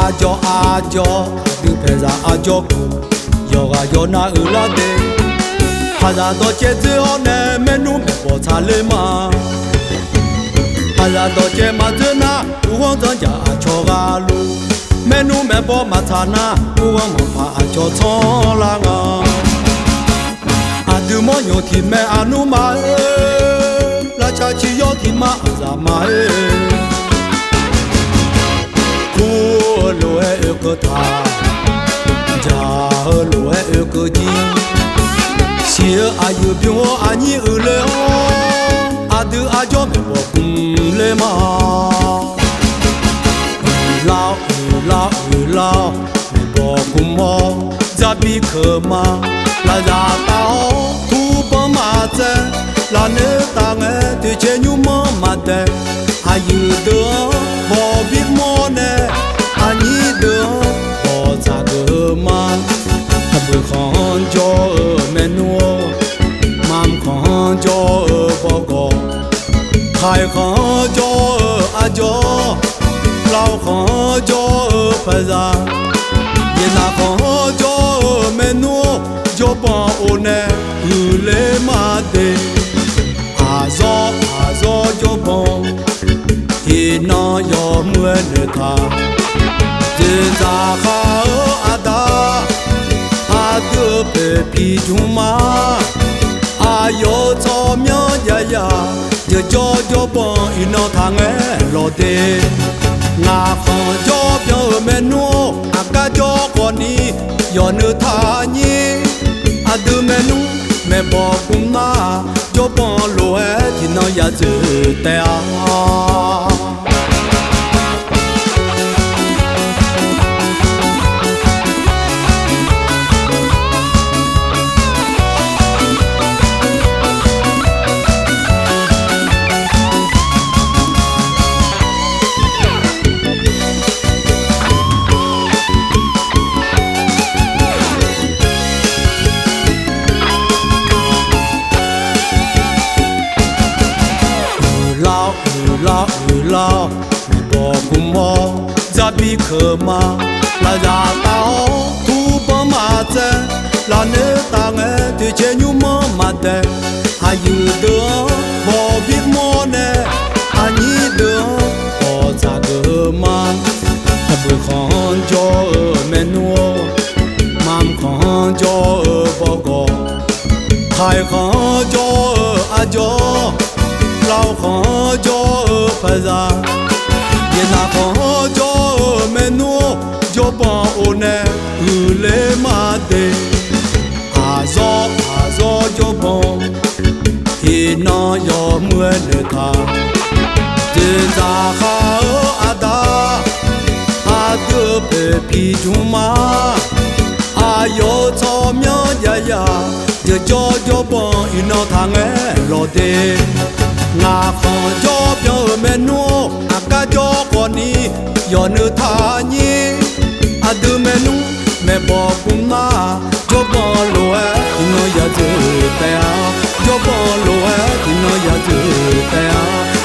ajo du peza ajo yoga yona ulade haza do cheze one menu me potale ma haza do che matena uwon ja achoga lu menu me po matana uwon mo pa ajo ton la nga adu mo yo ti me anu ma la cha chi yo ti ma za ma lo e ko ta ja lo e ko ji xie ayu bio ani ule adu ajo me bo le ma la me bo mo za bi ke ma la za ta tu bo ma ze la ne ta nge de che nyu mo ma de ayu de bo bi mo ne ani de bo za ge ma ta bu khon jo me no mam khon jo bo go khai khon jo a jo lao khon jo pha za ye na khon jo me no jo bo o ne u le ma de a zo jo bo he no yo mue ne tha Jin za kha ada adu pe pi juma ayo cho myo ya ya jo bon ino tha nge lo de nga khon jo pyo me no aka jo ko ni yo nu tha ni adu me nu me bo kum na jo bon lo e ti no ya zu te a lao me bo kum mo za bi ke ma la za ta tu bo ma ze la ne ta nge de che nyu mo ma de ha yu de bo bi mo ne ani de bo za ge ma ta bu khon jo me no mam khon jo bo go khai khon jo a jo lao khon jo pha za ye na khon jo me no jo bo o ne u le ma de a zo jo bo he no yo mue ne tha Jin za kha ada adu pe pi juma ayo cho myo ya ya jo bo ino tha nge lo de nga khon jo pyo me no aka jo ko ni yo nu tha ni adu me nu me bo kum na jo bo lo e no ya zu te a jo bo lo e no ya zu te a